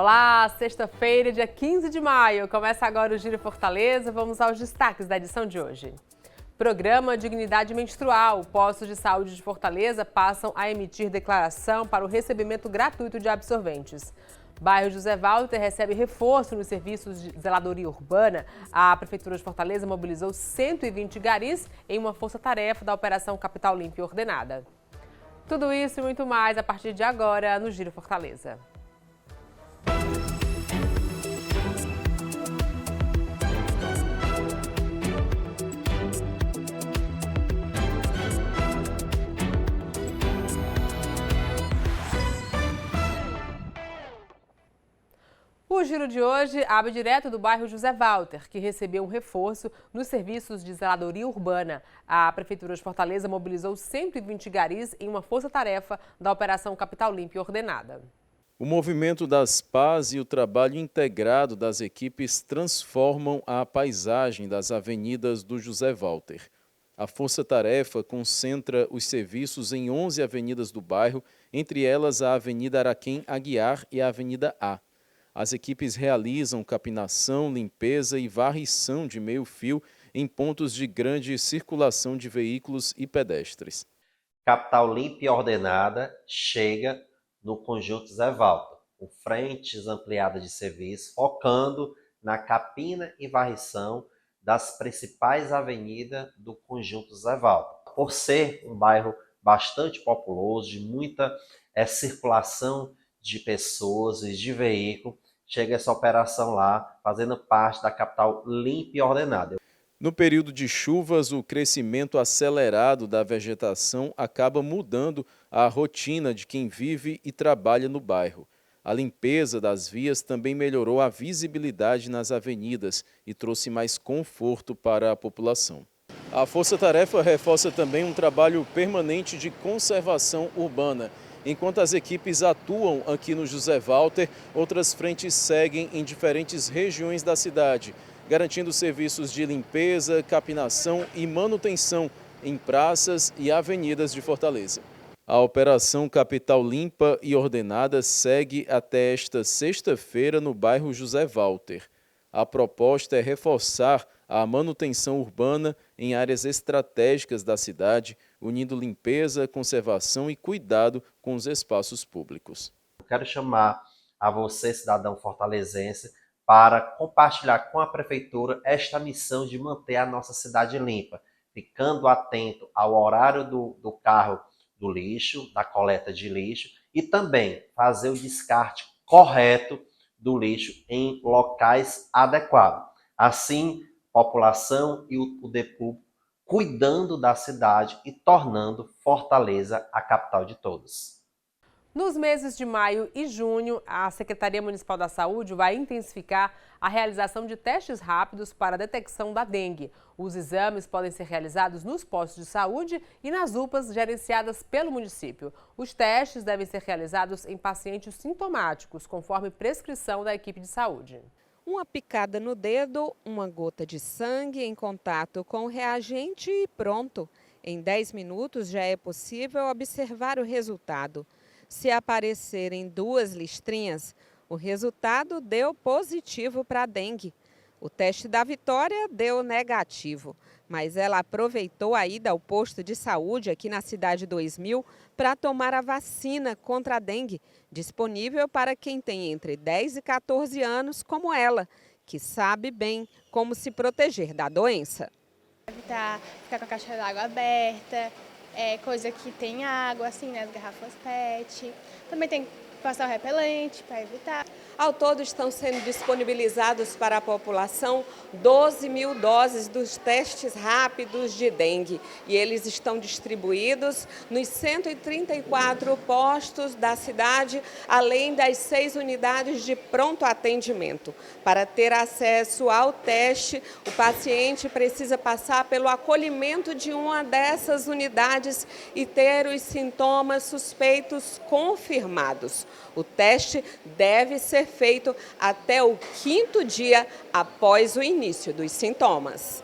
Olá, sexta-feira, dia 15 de maio. Começa agora o Giro Fortaleza. Vamos aos destaques da edição de hoje. Programa Dignidade Menstrual. Postos de saúde de Fortaleza passam a emitir declaração para o recebimento gratuito de absorventes. Bairro José Walter recebe reforço nos serviços de zeladoria urbana. A Prefeitura de Fortaleza mobilizou 120 garis em uma força-tarefa da Operação Capital Limpa e Ordenada. Tudo isso e muito mais a partir de agora no Giro Fortaleza. O giro de hoje abre direto do bairro José Walter, que recebeu um reforço nos serviços de zeladoria urbana. A Prefeitura de Fortaleza mobilizou 120 garis em uma força-tarefa da Operação Capital Limpa e Ordenada. O movimento das pás e o trabalho integrado das equipes transformam a paisagem das avenidas do José Walter. A força-tarefa concentra os serviços em 11 avenidas do bairro, entre elas a Avenida Araquém Aguiar e a Avenida A. As equipes realizam capinação, limpeza e varrição de meio-fio em pontos de grande circulação de veículos e pedestres. Capital Limpa e Ordenada chega no Conjunto José Walter, com frentes ampliadas de serviço, focando na capina e varrição das principais avenidas do Conjunto José Walter. Por ser um bairro bastante populoso, de muita circulação de pessoas e de veículos, chega essa operação lá, fazendo parte da Capital Limpa e Ordenada. No período de chuvas, o crescimento acelerado da vegetação acaba mudando a rotina de quem vive e trabalha no bairro. A limpeza das vias também melhorou a visibilidade nas avenidas e trouxe mais conforto para a população. A Força-Tarefa reforça também um trabalho permanente de conservação urbana. Enquanto as equipes atuam aqui no José Walter, outras frentes seguem em diferentes regiões da cidade, garantindo serviços de limpeza, capinação e manutenção em praças e avenidas de Fortaleza. A Operação Capital Limpa e Ordenada segue até esta sexta-feira no bairro José Walter. A proposta é reforçar a manutenção urbana em áreas estratégicas da cidade, unindo limpeza, conservação e cuidado com os espaços públicos. Eu quero chamar a você, cidadão fortalezense, para compartilhar com a Prefeitura esta missão de manter a nossa cidade limpa, ficando atento ao horário do carro do lixo, da coleta de lixo, e também fazer o descarte correto do lixo em locais adequados. Assim, a população e o poder público cuidando da cidade e tornando Fortaleza a capital de todos. Nos meses de maio e junho, a Secretaria Municipal da Saúde vai intensificar a realização de testes rápidos para a detecção da dengue. Os exames podem ser realizados nos postos de saúde e nas UPAs gerenciadas pelo município. Os testes devem ser realizados em pacientes sintomáticos, conforme prescrição da equipe de saúde. Uma picada no dedo, uma gota de sangue em contato com o reagente e pronto. Em 10 minutos já é possível observar o resultado. Se aparecerem 2 listrinhas, o resultado deu positivo para a dengue. O teste da Vitória deu negativo, mas ela aproveitou a ida ao posto de saúde aqui na Cidade 2000 para tomar a vacina contra a dengue, disponível para quem tem entre 10 e 14 anos, como ela, que sabe bem como se proteger da doença. Evitar ficar com a caixa d'água aberta, coisa que tem água, assim, né, as garrafas PET. Também tem que passar o repelente para evitar. Ao todo, estão sendo disponibilizados para a população 12 mil doses dos testes rápidos de dengue. E eles estão distribuídos nos 134 postos da cidade, além das 6 unidades de pronto atendimento. Para ter acesso ao teste, o paciente precisa passar pelo acolhimento de uma dessas unidades e ter os sintomas suspeitos confirmados. O teste deve ser feito até o 5º dia após o início dos sintomas.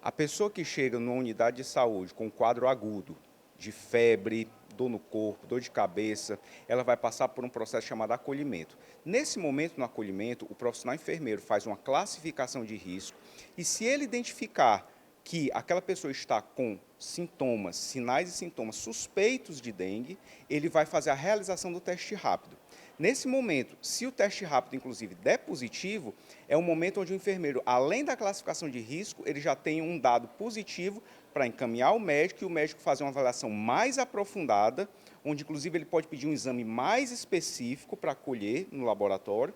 A pessoa que chega numa unidade de saúde com quadro agudo, de febre, dor no corpo, dor de cabeça, ela vai passar por um processo chamado acolhimento. Nesse momento, no acolhimento, o profissional enfermeiro faz uma classificação de risco e se ele identificar que aquela pessoa está com sintomas, sinais e sintomas suspeitos de dengue, ele vai fazer a realização do teste rápido. Nesse momento, se o teste rápido, inclusive, der positivo, é um momento onde o enfermeiro, além da classificação de risco, ele já tem um dado positivo para encaminhar o médico e o médico fazer uma avaliação mais aprofundada, onde, inclusive, ele pode pedir um exame mais específico para colher no laboratório,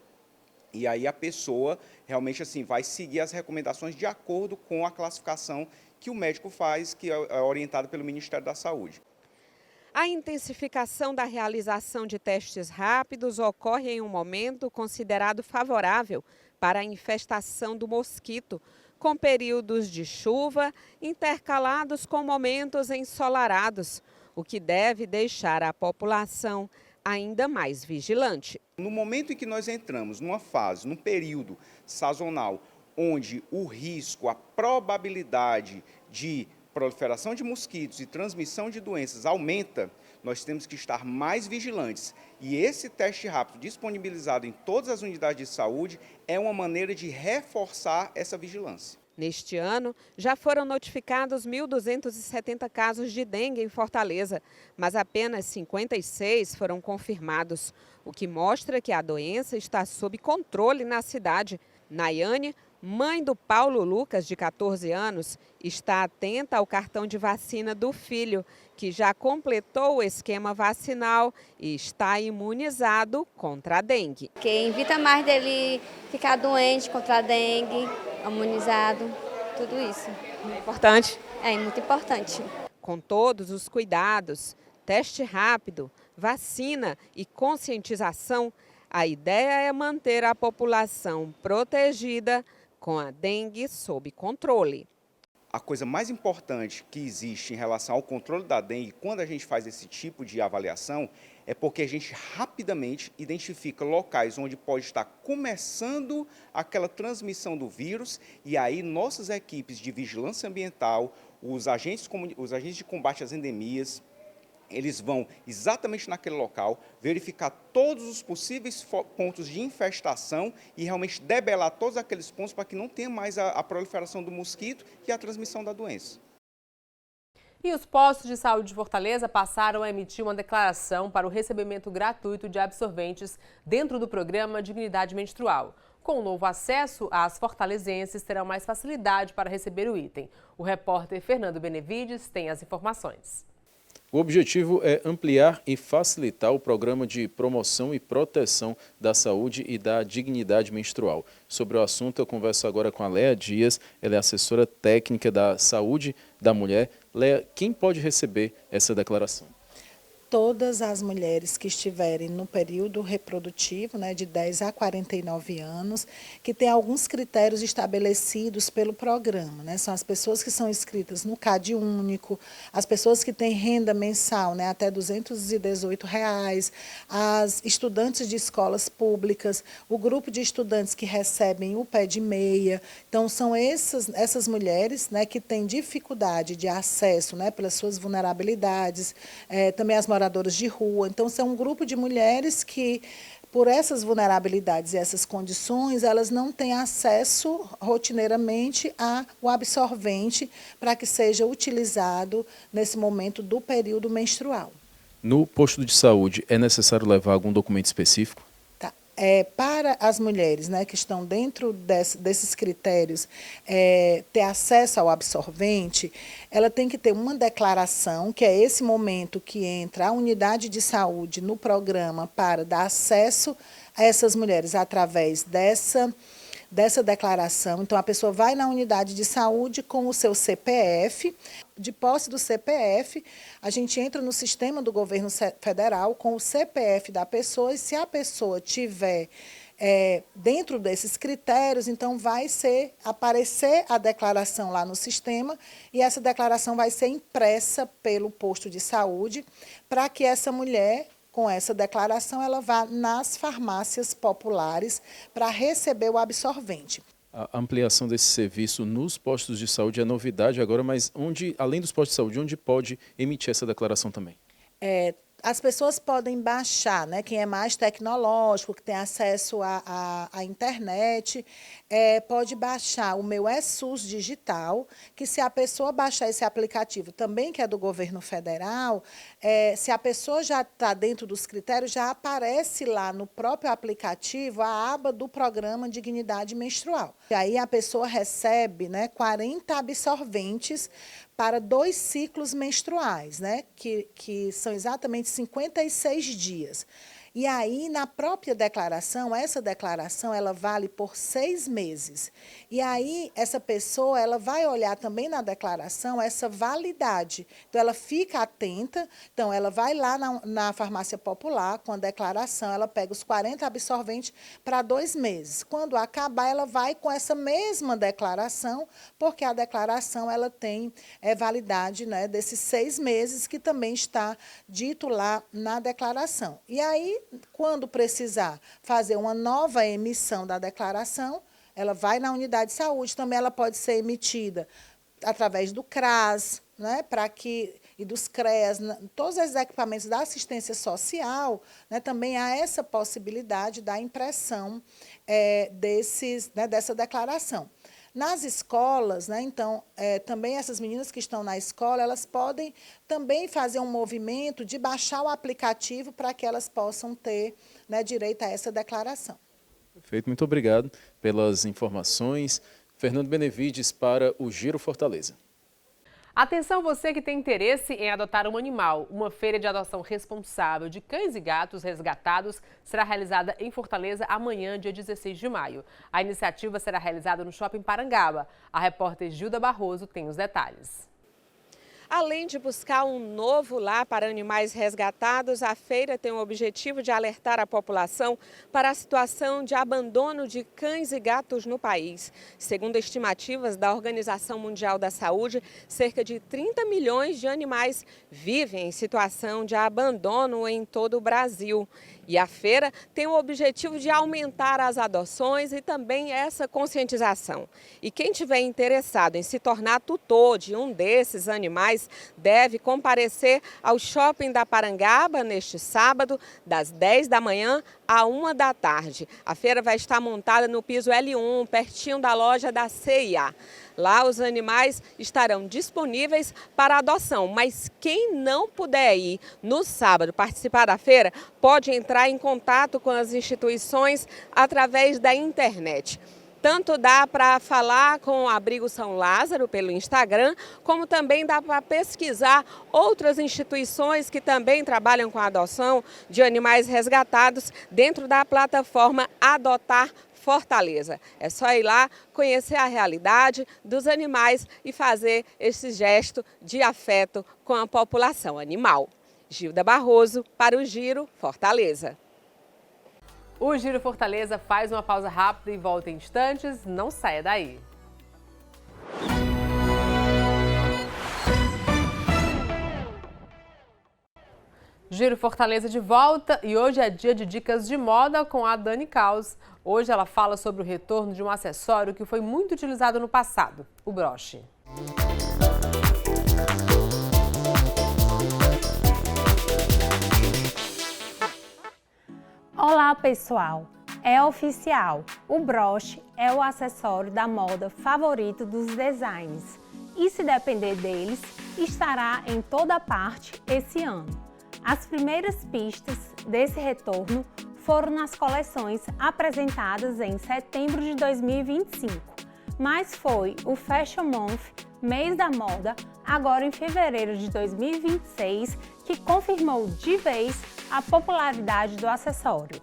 e aí a pessoa realmente assim vai seguir as recomendações de acordo com a classificação que o médico faz, que é orientada pelo Ministério da Saúde. A intensificação da realização de testes rápidos ocorre em um momento considerado favorável para a infestação do mosquito, com períodos de chuva intercalados com momentos ensolarados, o que deve deixar a população ainda mais vigilante. No momento em que nós entramos numa fase, num período sazonal, onde o risco, a probabilidade de proliferação de mosquitos e transmissão de doenças aumenta, nós temos que estar mais vigilantes. E esse teste rápido disponibilizado em todas as unidades de saúde é uma maneira de reforçar essa vigilância. Neste ano, já foram notificados 1.270 casos de dengue em Fortaleza, mas apenas 56 foram confirmados, o que mostra que a doença está sob controle na cidade. Nayane, mãe do Paulo Lucas, de 14 anos, está atenta ao cartão de vacina do filho, que já completou o esquema vacinal e está imunizado contra a dengue. Que evita mais dele ficar doente contra a dengue, imunizado, tudo isso. Muito importante. É muito importante. Com todos os cuidados, teste rápido, vacina e conscientização, a ideia é manter a população protegida com a dengue sob controle. A coisa mais importante que existe em relação ao controle da dengue, quando a gente faz esse tipo de avaliação, é porque a gente rapidamente identifica locais onde pode estar começando aquela transmissão do vírus e aí nossas equipes de vigilância ambiental, os agentes de combate às endemias, eles vão exatamente naquele local, verificar todos os possíveis pontos de infestação e realmente debelar todos aqueles pontos para que não tenha mais a proliferação do mosquito e a transmissão da doença. E os postos de saúde de Fortaleza passaram a emitir uma declaração para o recebimento gratuito de absorventes dentro do programa Dignidade Menstrual. Com o novo acesso, as fortalezenses terão mais facilidade para receber o item. O repórter Fernando Benevides tem as informações. O objetivo é ampliar e facilitar o programa de promoção e proteção da saúde e da dignidade menstrual. Sobre o assunto, eu converso agora com a Léa Dias, ela é assessora técnica da saúde da mulher. Léa, quem pode receber essa declaração? Todas as mulheres que estiverem no período reprodutivo, né, de 10 a 49 anos, que tem alguns critérios estabelecidos pelo programa, né, são as pessoas que são inscritas no CAD único, as pessoas que têm renda mensal, né, até R$ 218, as estudantes de escolas públicas, o grupo de estudantes que recebem o pé de meia. Então, são essas mulheres, né, que têm dificuldade de acesso, né, pelas suas vulnerabilidades, também as moradoras de rua. Então, são um grupo de mulheres que, por essas vulnerabilidades e essas condições, elas não têm acesso rotineiramente ao absorvente para que seja utilizado nesse momento do período menstrual. No posto de saúde, é necessário levar algum documento específico? Para as mulheres, né, que estão dentro desses critérios, ter acesso ao absorvente, ela tem que ter uma declaração, que é esse momento que entra a unidade de saúde no programa para dar acesso a essas mulheres através dessa declaração. Então, a pessoa vai na unidade de saúde com o seu CPF. De posse do CPF, a gente entra no sistema do governo federal com o CPF da pessoa e se a pessoa tiver dentro desses critérios, então vai aparecer a declaração lá no sistema e essa declaração vai ser impressa pelo posto de saúde para que essa mulher, com essa declaração, ela vá nas farmácias populares para receber o absorvente. A ampliação desse serviço nos postos de saúde é novidade agora, mas além dos postos de saúde, onde pode emitir essa declaração também? as pessoas podem baixar, né? Quem é mais tecnológico, que tem acesso à internet, pode baixar o Meu SUS Digital, que se a pessoa baixar esse aplicativo também, que é do governo federal, se a pessoa já está dentro dos critérios, já aparece lá no próprio aplicativo a aba do programa Dignidade Menstrual. E aí a pessoa recebe, né, 40 absorventes para 2 ciclos menstruais, né, que são exatamente 56 dias. E aí, na própria declaração, essa declaração ela vale por 6 meses. E aí, essa pessoa ela vai olhar também na declaração essa validade. Então, ela fica atenta, então, ela vai lá na farmácia popular com a declaração, ela pega os 40 absorventes para 2 meses. Quando acabar, ela vai com essa mesma declaração, porque a declaração ela tem validade, né, desses 6 meses, que também está dito lá na declaração. E aí, quando precisar fazer uma nova emissão da declaração, ela vai na unidade de saúde, também ela pode ser emitida através do CRAS, né, e dos CREAS, todos esses equipamentos da assistência social, né, também há essa possibilidade da impressão dessa declaração. Nas escolas, né, então, também essas meninas que estão na escola, elas podem também fazer um movimento de baixar o aplicativo para que elas possam ter, né, direito a essa declaração. Perfeito, muito obrigado pelas informações. Fernando Benevides para o Giro Fortaleza. Atenção você que tem interesse em adotar um animal. Uma feira de adoção responsável de cães e gatos resgatados será realizada em Fortaleza amanhã, dia 16 de maio. A iniciativa será realizada no Shopping Parangaba. A repórter Gilda Barroso tem os detalhes. Além de buscar um novo lar para animais resgatados, a feira tem o objetivo de alertar a população para a situação de abandono de cães e gatos no país. Segundo estimativas da Organização Mundial da Saúde, cerca de 30 milhões de animais vivem em situação de abandono em todo o Brasil. E a feira tem o objetivo de aumentar as adoções e também essa conscientização. E quem tiver interessado em se tornar tutor de um desses animais deve comparecer ao Shopping da Parangaba neste sábado, das 10 da manhã à 1 da tarde. A feira vai estar montada no piso L1, pertinho da loja da CIA. Lá os animais estarão disponíveis para adoção, mas quem não puder ir no sábado participar da feira pode entrar em contato com as instituições através da internet. Tanto dá para falar com o Abrigo São Lázaro pelo Instagram, como também dá para pesquisar outras instituições que também trabalham com a adoção de animais resgatados dentro da plataforma Adotar Fortaleza. É só ir lá, conhecer a realidade dos animais e fazer esse gesto de afeto com a população animal. Gilda Barroso para o Giro Fortaleza. O Giro Fortaleza faz uma pausa rápida e volta em instantes. Não saia daí. Giro Fortaleza de volta e hoje é dia de dicas de moda com a Dani Caos. Hoje ela fala sobre o retorno de um acessório que foi muito utilizado no passado, o broche. Olá pessoal, é oficial, o broche é o acessório da moda favorito dos designers e se depender deles, estará em toda parte esse ano. As primeiras pistas desse retorno foram nas coleções apresentadas em setembro de 2025, mas foi o Fashion Month, mês da moda, agora em fevereiro de 2026, que confirmou de vez a popularidade do acessório.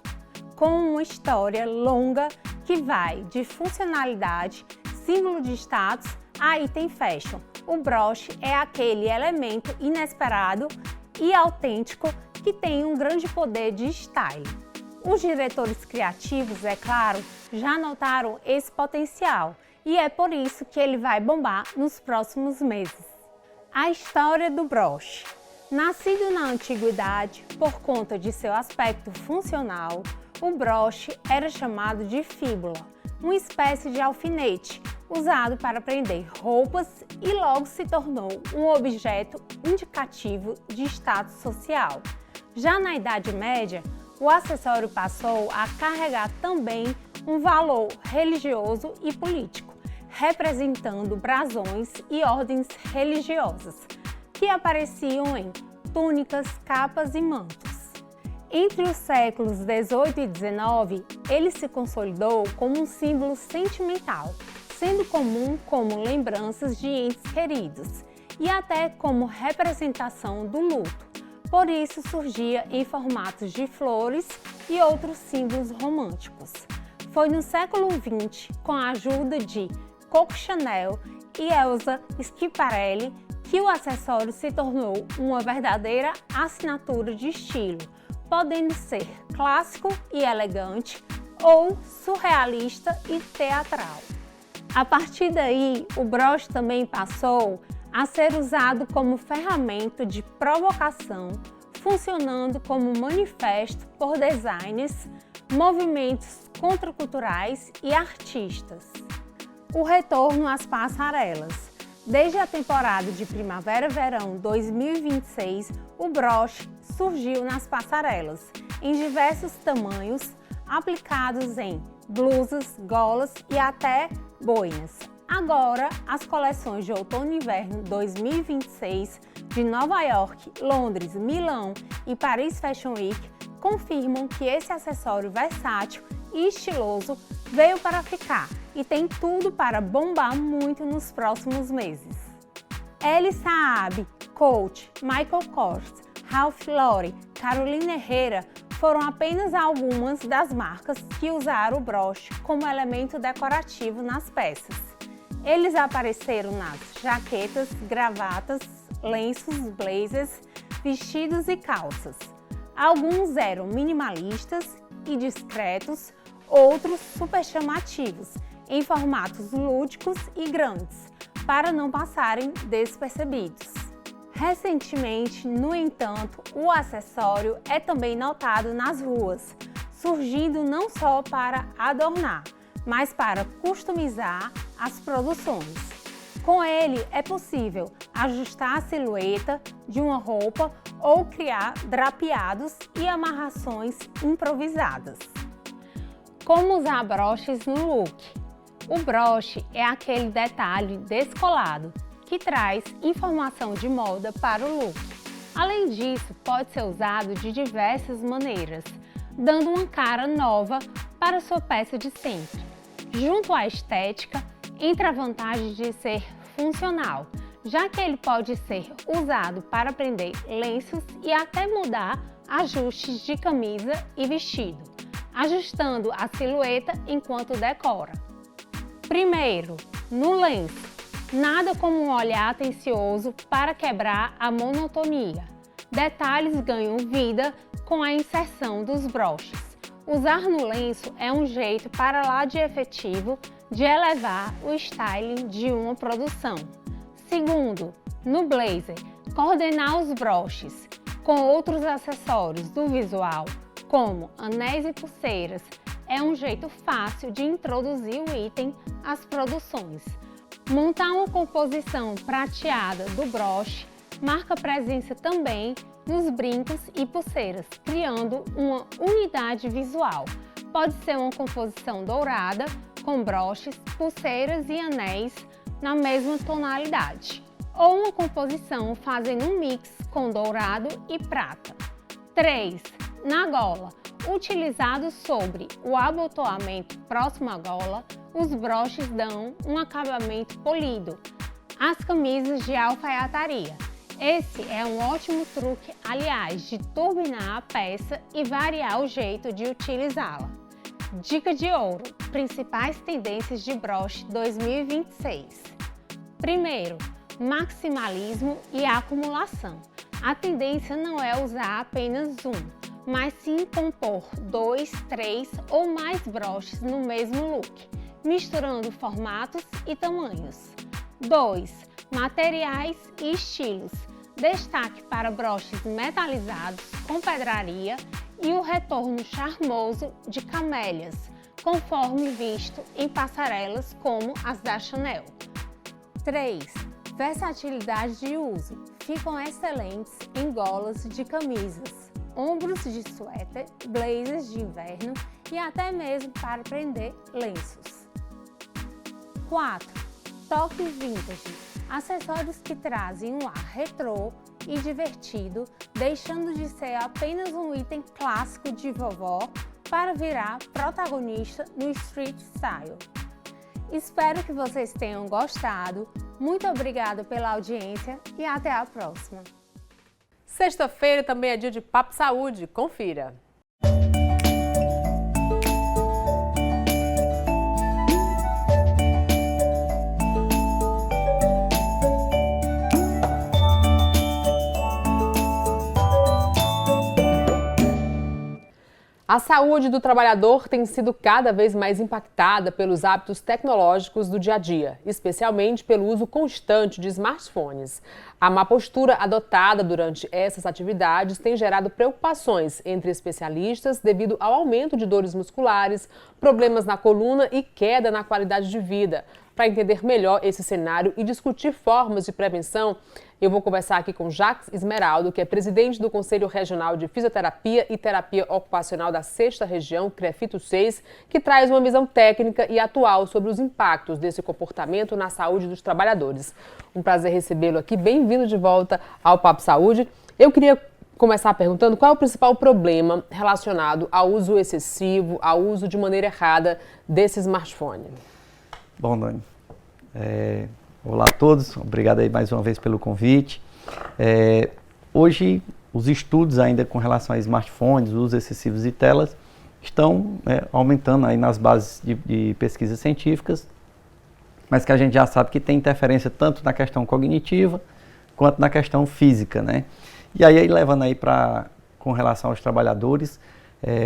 Com uma história longa que vai de funcionalidade, símbolo de status, a item fashion. O broche é aquele elemento inesperado e autêntico que tem um grande poder de style. Os diretores criativos, é claro, já notaram esse potencial e é por isso que ele vai bombar nos próximos meses. A história do broche. Nascido na antiguidade por conta de seu aspecto funcional, o broche era chamado de fíbula, uma espécie de alfinete usado para prender roupas e logo se tornou um objeto indicativo de status social. Já na Idade Média, o acessório passou a carregar também um valor religioso e político, representando brasões e ordens religiosas, que apareciam em túnicas, capas e mantos. Entre os séculos 18 e 19, ele se consolidou como um símbolo sentimental, sendo comum como lembranças de entes queridos e até como representação do luto. Por isso surgia em formatos de flores e outros símbolos românticos. Foi no século XX, com a ajuda de Coco Chanel e Elsa Schiaparelli, que o acessório se tornou uma verdadeira assinatura de estilo, podendo ser clássico e elegante ou surrealista e teatral. A partir daí, o broche também passou a ser usado como ferramenta de provocação, funcionando como manifesto por designers, movimentos contraculturais e artistas. O retorno às passarelas. Desde a temporada de Primavera-Verão 2026, o broche surgiu nas passarelas, em diversos tamanhos, aplicados em blusas, golas e até boinas. Agora, as coleções de outono e inverno 2026 de Nova York, Londres, Milão e Paris Fashion Week confirmam que esse acessório versátil e estiloso veio para ficar e tem tudo para bombar muito nos próximos meses. Elle Saab, Coach, Michael Kors, Ralph Lauren, Carolina Herrera foram apenas algumas das marcas que usaram o broche como elemento decorativo nas peças. Eles apareceram nas jaquetas, gravatas, lenços, blazers, vestidos e calças. Alguns eram minimalistas e discretos, outros super chamativos, em formatos lúdicos e grandes, para não passarem despercebidos. Recentemente, no entanto, o acessório é também notado nas ruas, surgindo não só para adornar, mas para customizar as produções. Com ele é possível ajustar a silhueta de uma roupa ou criar drapeados e amarrações improvisadas. Como usar broches no look? O broche é aquele detalhe descolado que traz informação de moda para o look. Além disso, pode ser usado de diversas maneiras, dando uma cara nova para sua peça de sempre. Junto à estética, entra a vantagem de ser funcional, já que ele pode ser usado para prender lenços e até mudar ajustes de camisa e vestido, ajustando a silhueta enquanto decora. Primeiro, no lenço. Nada como um olhar atencioso para quebrar a monotonia. Detalhes ganham vida com a inserção dos broches. Usar no lenço é um jeito para lá de efetivo de elevar o styling de uma produção. Segundo, no blazer, coordenar os broches com outros acessórios do visual, como anéis e pulseiras, é um jeito fácil de introduzir o item às produções. Montar uma composição prateada do broche marca presença também nos brincos e pulseiras, criando uma unidade visual. Pode ser uma composição dourada, com broches, pulseiras e anéis na mesma tonalidade, ou uma composição fazendo um mix com dourado e prata. 3. Na gola. Utilizados sobre o abotoamento próximo à gola, os broches dão um acabamento polido. As camisas de alfaiataria. Esse é um ótimo truque, aliás, de turbinar a peça e variar o jeito de utilizá-la. Dica de ouro: principais tendências de broche 2026. Primeiro, maximalismo e acumulação. A tendência não é usar apenas um, mas sim compor 2, 3 ou mais broches no mesmo look, misturando formatos e tamanhos. 2. Materiais e estilos. Destaque para broches metalizados com pedraria e o retorno charmoso de camélias, conforme visto em passarelas como as da Chanel. 3. Versatilidade de uso. Ficam excelentes em golas de camisas, ombros de suéter, blazers de inverno e até mesmo para prender lenços. 4. Toque vintage. Acessórios que trazem um ar retrô e divertido, deixando de ser apenas um item clássico de vovó para virar protagonista no street style. Espero que vocês tenham gostado. Muito obrigada pela audiência e até a próxima. Sexta-feira também é dia de Papo Saúde. Confira! A saúde do trabalhador tem sido cada vez mais impactada pelos hábitos tecnológicos do dia a dia, especialmente pelo uso constante de smartphones. A má postura adotada durante essas atividades tem gerado preocupações entre especialistas devido ao aumento de dores musculares, problemas na coluna e queda na qualidade de vida. Para entender melhor esse cenário e discutir formas de prevenção, eu vou conversar aqui com Jacques Esmeraldo, que é presidente do Conselho Regional de Fisioterapia e Terapia Ocupacional da 6ª Região, CREFITO 6, que traz uma visão técnica e atual sobre os impactos desse comportamento na saúde dos trabalhadores. Um prazer recebê-lo aqui. Bem-vindo de volta ao Papo Saúde. Eu queria começar perguntando qual é o principal problema relacionado ao uso excessivo, ao uso de maneira errada desse smartphone. Bom, Dani, olá a todos, obrigado aí mais uma vez pelo convite. Hoje, os estudos ainda com relação a smartphones, uso excessivo de telas, estão aumentando aí nas bases de pesquisas científicas, mas que a gente já sabe que tem interferência tanto na questão cognitiva quanto na questão física, né? E aí levando aí com relação aos trabalhadores,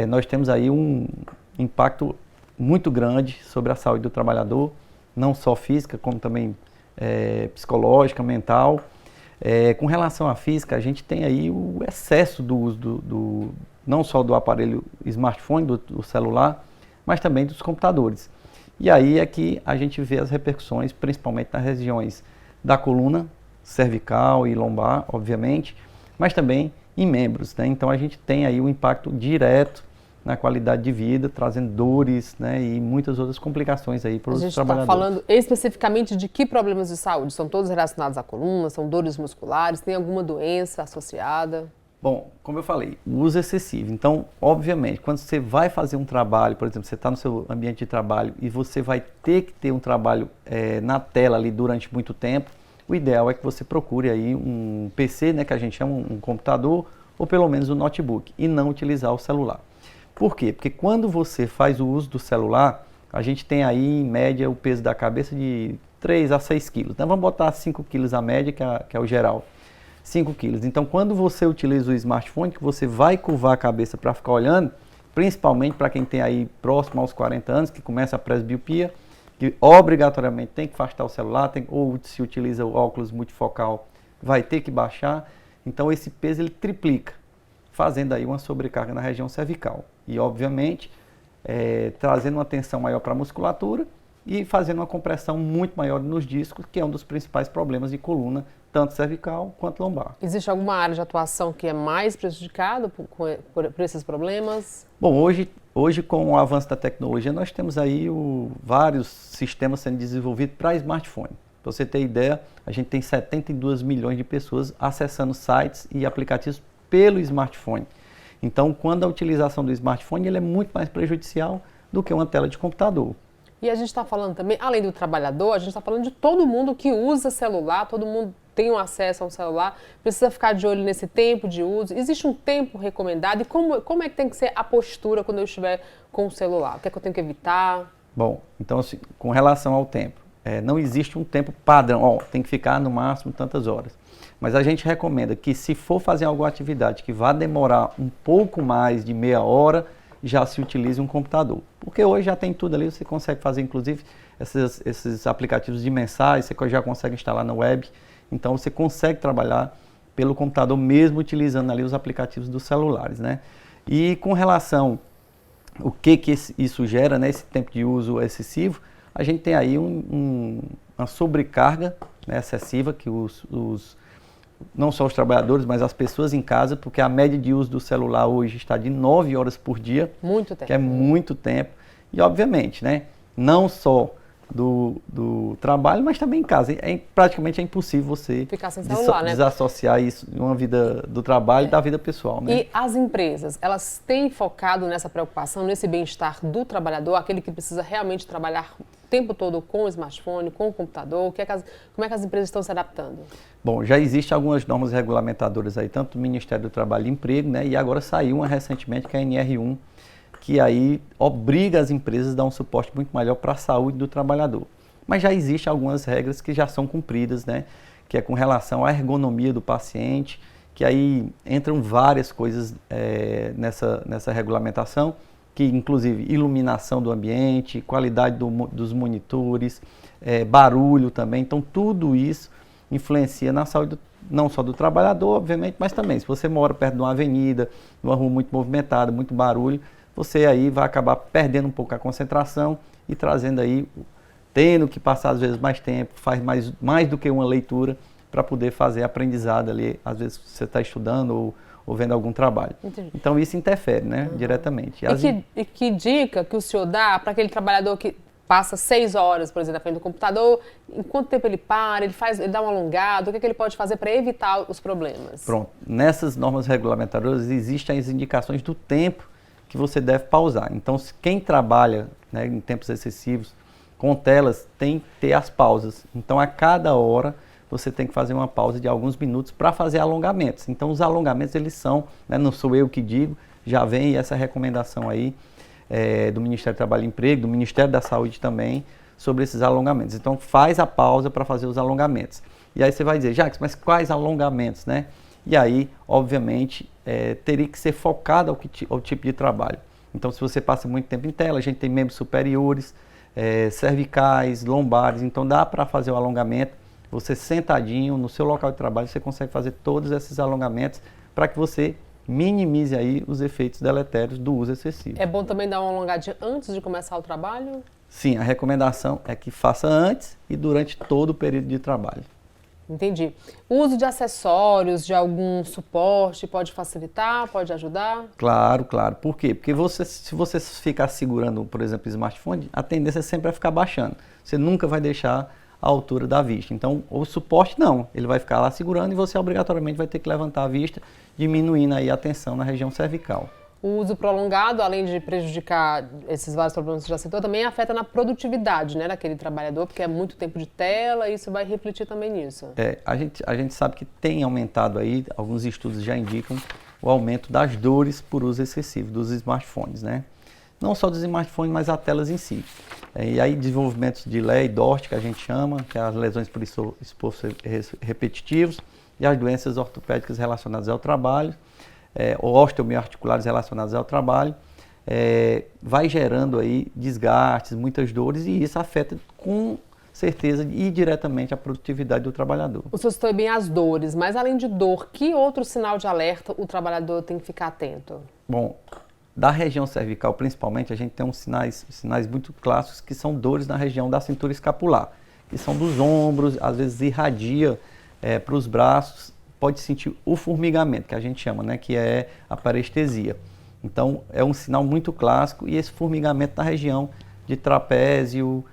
nós temos aí um impacto muito grande sobre a saúde do trabalhador, não só física, como também psicológica, mental. Com relação à física, a gente tem aí o excesso do uso não só do aparelho smartphone, do celular, mas também dos computadores. E aí é que a gente vê as repercussões, principalmente nas regiões da coluna, cervical e lombar, obviamente, mas também em membros, né? Então a gente tem aí um impacto direto na qualidade de vida, trazendo dores, né, e muitas outras complicações aí para os trabalhadores. A gente está falando especificamente de que problemas de saúde? São todos relacionados à coluna, são dores musculares, tem alguma doença associada? Bom, como eu falei, o uso excessivo. Então, obviamente, quando você vai fazer um trabalho, por exemplo, você está no seu ambiente de trabalho e você vai ter que ter um trabalho na tela ali durante muito tempo, o ideal é que você procure aí um PC, né, que a gente chama um computador, ou pelo menos um notebook, e não utilizar o celular. Por quê? Porque quando você faz o uso do celular, a gente tem aí, em média, o peso da cabeça de 3 a 6 quilos. Então, vamos botar 5 quilos a média, que é o geral. 5 quilos. Então, quando você utiliza o smartphone, que você vai curvar a cabeça para ficar olhando, principalmente para quem tem aí próximo aos 40 anos, que começa a presbiopia, que obrigatoriamente tem que afastar o celular, ou se utiliza o óculos multifocal, vai ter que baixar. Então, esse peso ele triplica, fazendo aí uma sobrecarga na região cervical. E, obviamente, trazendo uma tensão maior para a musculatura e fazendo uma compressão muito maior nos discos, que é um dos principais problemas de coluna, tanto cervical quanto lombar. Existe alguma área de atuação que é mais prejudicada por esses problemas? Bom, hoje com o avanço da tecnologia, nós temos aí vários sistemas sendo desenvolvidos para smartphone. Para você ter ideia, a gente tem 72 milhões de pessoas acessando sites e aplicativos pelo smartphone. Então, quando a utilização do smartphone, ele é muito mais prejudicial do que uma tela de computador. E a gente está falando também, além do trabalhador, a gente está falando de todo mundo que usa celular, todo mundo tem um acesso a um celular, precisa ficar de olho nesse tempo de uso. Existe um tempo recomendado e como é que tem que ser a postura quando eu estiver com o celular? O que é que eu tenho que evitar? Bom, então assim, com relação ao tempo, não existe um tempo padrão, tem que ficar no máximo tantas horas. Mas a gente recomenda que se for fazer alguma atividade que vá demorar um pouco mais de meia hora, já se utilize um computador. Porque hoje já tem tudo ali, você consegue fazer inclusive esses aplicativos de mensagens, você já consegue instalar na web. Então você consegue trabalhar pelo computador mesmo utilizando ali os aplicativos dos celulares, né? E com relação o que isso gera, né, esse tempo de uso excessivo, a gente tem aí uma sobrecarga, né, excessiva que não só os trabalhadores, mas as pessoas em casa, porque a média de uso do celular hoje está de 9 horas por dia. Muito tempo. Que é muito tempo. E, obviamente, né, não só do trabalho, mas também em casa. Praticamente é impossível você ficar sem celular, né? Desassociar isso de uma vida do trabalho e da vida pessoal, né? E as empresas, elas têm focado nessa preocupação, nesse bem-estar do trabalhador, aquele que precisa realmente trabalhar o tempo todo com o smartphone, com o computador? Como é que as empresas estão se adaptando? Bom, já existem algumas normas regulamentadoras aí, tanto do Ministério do Trabalho e Emprego, né? E agora saiu uma recentemente, que é a NR1, que aí obriga as empresas a dar um suporte muito melhor para a saúde do trabalhador. Mas já existem algumas regras que já são cumpridas, né? Que é com relação à ergonomia do paciente, que aí entram várias coisas nessa regulamentação, que inclusive iluminação do ambiente, qualidade dos monitores, barulho também. Então tudo isso influencia na saúde não só do trabalhador, obviamente, mas também se você mora perto de uma avenida, numa rua muito movimentada, muito barulho, você aí vai acabar perdendo um pouco a concentração e trazendo aí, tendo que passar às vezes mais tempo, faz mais do que uma leitura para poder fazer aprendizado ali, às vezes você está estudando ou vendo algum trabalho. Entendi. Então isso interfere, né, diretamente. E que dica que o senhor dá para aquele trabalhador que passa 6 horas, por exemplo, na frente do computador, em quanto tempo ele para, ele dá um alongado, o que ele pode fazer para evitar os problemas? Pronto, nessas normas regulamentadoras existem as indicações do tempo que você deve pausar. Então, quem trabalha, né, em tempos excessivos com telas tem que ter as pausas. Então, a cada hora você tem que fazer uma pausa de alguns minutos para fazer alongamentos. Então, os alongamentos eles são, né, não sou eu que digo, já vem essa recomendação aí do Ministério do Trabalho e Emprego, do Ministério da Saúde também, sobre esses alongamentos. Então, faz a pausa para fazer os alongamentos. E aí você vai dizer, Jacques, mas quais alongamentos, né? E aí, obviamente, teria que ser focado ao tipo de trabalho. Então, se você passa muito tempo em tela, a gente tem membros superiores, cervicais, lombares, então dá para fazer o alongamento. Você sentadinho no seu local de trabalho, você consegue fazer todos esses alongamentos para que você minimize aí os efeitos deletérios do uso excessivo. É bom também dar uma alongadinha antes de começar o trabalho? Sim, a recomendação é que faça antes e durante todo o período de trabalho. Entendi. O uso de acessórios, de algum suporte, pode facilitar, pode ajudar? Claro, claro. Por quê? Porque se você ficar segurando, por exemplo, o smartphone, a tendência sempre é ficar baixando. Você nunca vai deixar a altura da vista. Então, o suporte não. Ele vai ficar lá segurando e você obrigatoriamente vai ter que levantar a vista, diminuindo aí a tensão na região cervical. O uso prolongado, além de prejudicar esses vários problemas que você já citou, também afeta na produtividade, né, daquele trabalhador, porque é muito tempo de tela e isso vai refletir também nisso. A gente sabe que tem aumentado aí, alguns estudos já indicam o aumento das dores por uso excessivo dos smartphones, né? Não só dos smartphones, mas as telas em si. E aí desenvolvimentos de LE e DORT, que a gente chama, que é as lesões por esforços repetitivos, e as doenças ortopédicas relacionadas ao trabalho, osteomioarticulares relacionadas ao trabalho, vai gerando aí desgastes, muitas dores, e isso afeta com certeza e diretamente a produtividade do trabalhador. O senhor citou bem as dores, mas além de dor, que outro sinal de alerta o trabalhador tem que ficar atento? Bom, da região cervical principalmente, a gente tem uns sinais muito clássicos que são dores na região da cintura escapular, que são dos ombros, às vezes irradia para os braços, pode sentir o formigamento, que a gente chama, né, que é a parestesia. Então, é um sinal muito clássico, e esse formigamento na região de trapézio,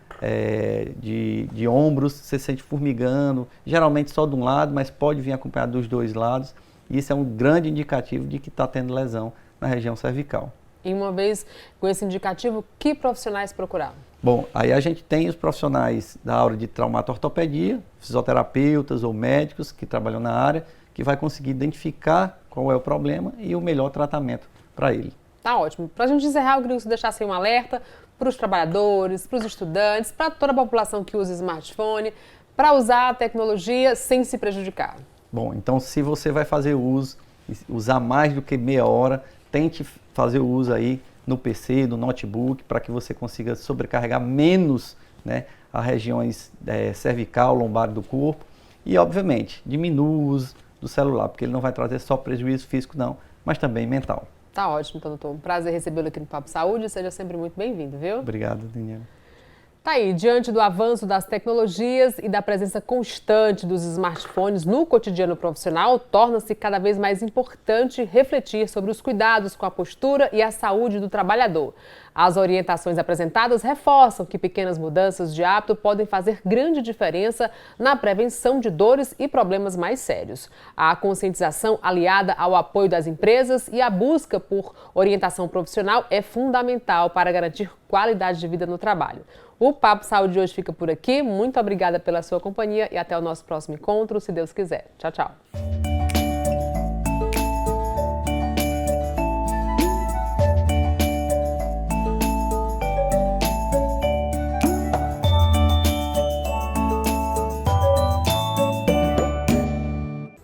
de ombros, você sente formigando, geralmente só de um lado, mas pode vir acompanhado dos dois lados, e isso é um grande indicativo de que está tendo lesão na região cervical. E uma vez com esse indicativo, que profissionais procurar? Bom, aí a gente tem os profissionais da área de traumatortopedia, fisioterapeutas ou médicos que trabalham na área, que vai conseguir identificar qual é o problema e o melhor tratamento para ele. Tá ótimo. Para a gente encerrar, eu queria que você deixasse um alerta para os trabalhadores, para os estudantes, para toda a população que usa smartphone, para usar a tecnologia sem se prejudicar. Bom, então se você vai fazer uso, usar mais do que meia hora, tente fazer o uso aí no PC, no notebook, para que você consiga sobrecarregar menos, né, as regiões cervical, lombar do corpo, e obviamente diminua o uso do celular, porque ele não vai trazer só prejuízo físico não, mas também mental. Tá ótimo, então, doutor. Um prazer recebê-lo aqui no Papo Saúde. Seja sempre muito bem-vindo, viu? Obrigado, Daniela. Tá aí, diante do avanço das tecnologias e da presença constante dos smartphones no cotidiano profissional, torna-se cada vez mais importante refletir sobre os cuidados com a postura e a saúde do trabalhador. As orientações apresentadas reforçam que pequenas mudanças de hábito podem fazer grande diferença na prevenção de dores e problemas mais sérios. A conscientização aliada ao apoio das empresas e a busca por orientação profissional é fundamental para garantir qualidade de vida no trabalho. O Papo Saúde de hoje fica por aqui. Muito obrigada pela sua companhia e até o nosso próximo encontro, se Deus quiser. Tchau, tchau.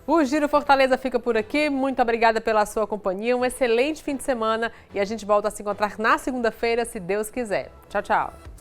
O Giro Fortaleza fica por aqui. Muito obrigada pela sua companhia. Um excelente fim de semana e a gente volta a se encontrar na segunda-feira, se Deus quiser. Tchau, tchau.